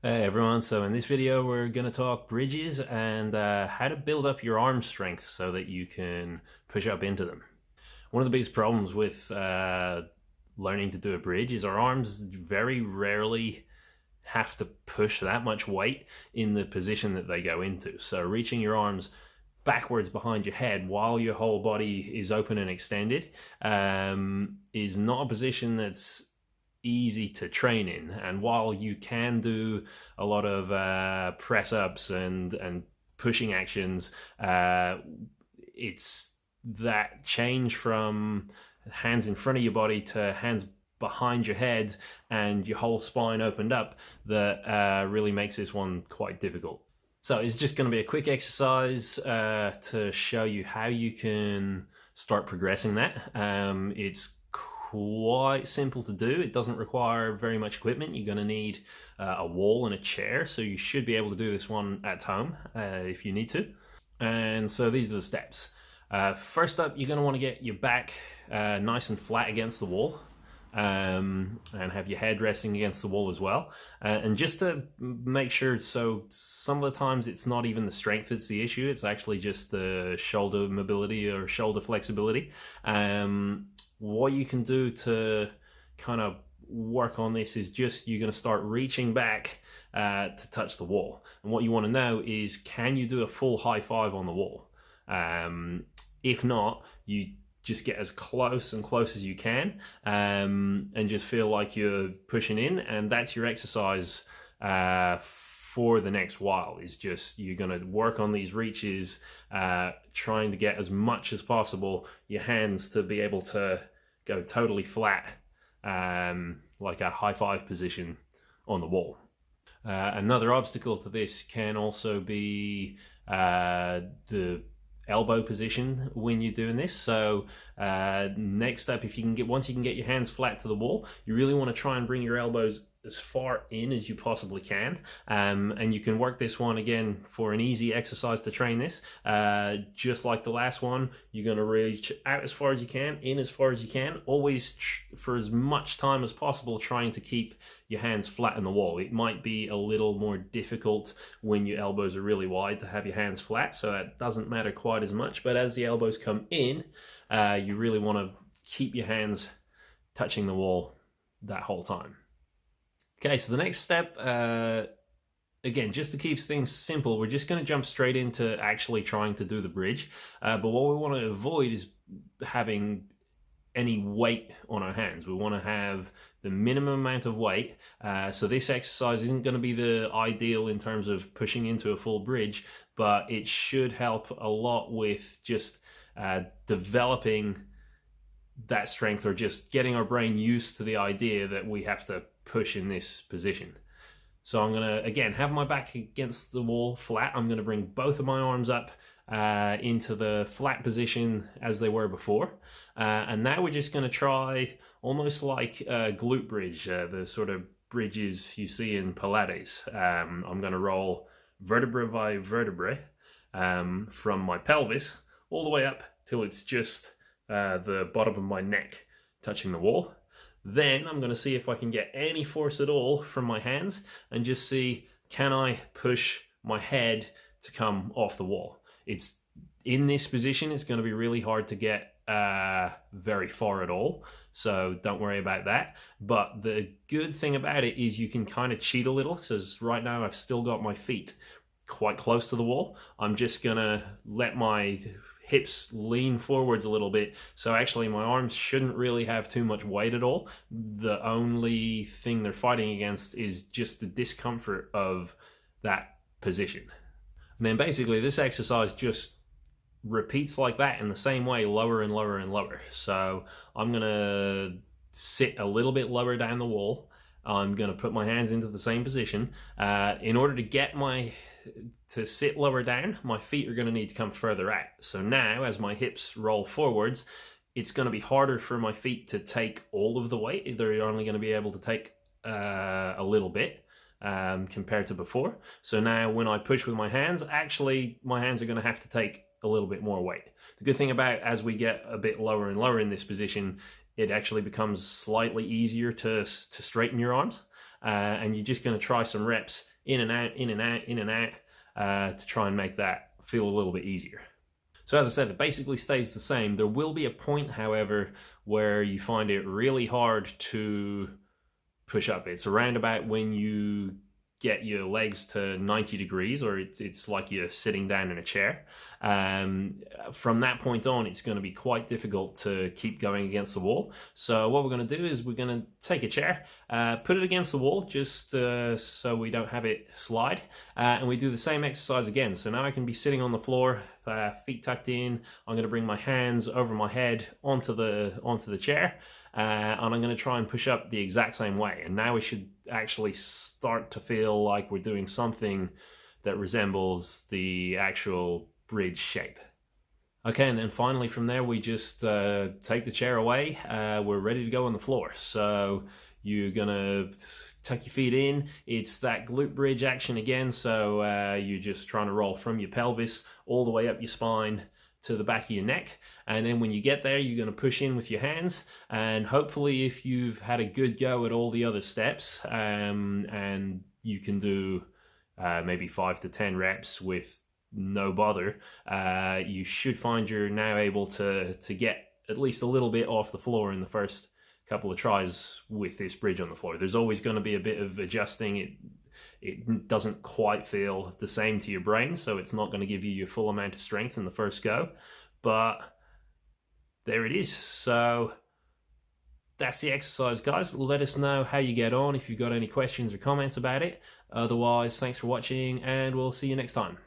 Hey everyone, so in this video we're going to talk bridges and how to build up your arm strength so that you can push up into them. One of the biggest problems with learning to do a bridge is our arms very rarely have to push that much weight in the position that they go into. So reaching your arms backwards behind your head while your whole body is open and extended is not a position that's easy to train in. And while you can do a lot of press ups and pushing actions, it's that change from hands in front of your body to hands behind your head and your whole spine opened up that really makes this one quite difficult. So it's just going to be a quick exercise to show you how you can start progressing that. It's quite simple to do. It doesn't require very much equipment. You're going to need a wall and a chair, so you should be able to do this one at home if you need to. And so these are the steps. First up, you're going to want to get your back nice and flat against the wall. And have your head resting against the wall as well. And just to make sure, so some of the times it's not even the strength that's the issue, it's actually just the shoulder mobility or shoulder flexibility. What you can do to kind of work on this is just you're going to start reaching back to touch the wall. And what you want to know is, can you do a full high five on the wall? If not, you just get as close and close as you can and just feel like you're pushing in, and that's your exercise for the next while. Is just you're going to work on these reaches, trying to get as much as possible your hands to be able to go totally flat, like a high five position on the wall. Another obstacle to this can also be the elbow position when you're doing this. So next up, if you can get, once you can get your hands flat to the wall, you really want to try and bring your elbows as far in as you possibly can, and you can work this one again for an easy exercise to train this. Just like the last one, you're going to reach out as far as you can, in as far as you can, always for as much time as possible trying to keep your hands flat on the wall. It might be a little more difficult when your elbows are really wide to have your hands flat, so that doesn't matter quite as much, but as the elbows come in, you really want to keep your hands touching the wall that whole time. Okay, so the next step, again, just to keep things simple, we're just going to jump straight into actually trying to do the bridge. But what we want to avoid is having any weight on our hands. We want to have the minimum amount of weight. So this exercise isn't going to be the ideal in terms of pushing into a full bridge, but it should help a lot with just developing that strength, or just getting our brain used to the idea that we have to push in this position. So I'm going to, again, have my back against the wall flat. I'm going to bring both of my arms up into the flat position as they were before. And now we're just going to try almost like a glute bridge, the sort of bridges you see in Pilates. I'm going to roll vertebra by vertebra from my pelvis all the way up till it's just the bottom of my neck touching the wall. Then I'm going to see if I can get any force at all from my hands and just see, can I push my head to come off the wall? It's in this position, it's going to be really hard to get very far at all, so don't worry about that. But the good thing about it is you can kind of cheat a little, because right now I've still got my feet quite close to the wall. I'm just going to let my hips lean forwards a little bit, so actually my arms shouldn't really have too much weight at all. The only thing they're fighting against is just the discomfort of that position. And then basically this exercise just repeats like that in the same way, lower and lower and lower. So I'm gonna sit a little bit lower down the wall. I'm gonna put my hands into the same position. In order to sit lower down, my feet are going to need to come further out. So now, as my hips roll forwards, it's going to be harder for my feet to take all of the weight. They're only going to be able to take a little bit compared to before. So now when I push with my hands, actually my hands are going to have to take a little bit more weight. The good thing about, as we get a bit lower and lower in this position, it actually becomes slightly easier to straighten your arms. And you're just going to try some reps in and out, in and out, in and out, to try and make that feel a little bit easier. So as I said, it basically stays the same. There will be a point, however, where you find it really hard to push up. It's around about when you get your legs to 90 degrees, or it's like you're sitting down in a chair. From that point on, it's going to be quite difficult to keep going against the wall. So what we're going to do is we're going to take a chair, put it against the wall, just so we don't have it slide, and we do the same exercise again. So now I can be sitting on the floor, feet tucked in. I'm going to bring my hands over my head onto the chair, and I'm going to try and push up the exact same way. And now we should actually start to feel like we're doing something that resembles the actual bridge shape. Okay, and then finally from there we just take the chair away. We're ready to go on the floor. So you're gonna tuck your feet in. It's that glute bridge action again. So you're just trying to roll from your pelvis all the way up your spine to the back of your neck, and then when you get there, you're going to push in with your hands, and hopefully if you've had a good go at all the other steps, and you can do maybe 5 to 10 reps with no bother, you should find you're now able to get at least a little bit off the floor in the first couple of tries with this bridge on the floor. There's always going to be a bit of adjusting. It doesn't quite feel the same to your brain, so it's not going to give you your full amount of strength in the first go, but there it is. So that's the exercise, guys. Let us know how you get on, if you've got any questions or comments about it. Otherwise, thanks for watching, and we'll see you next time.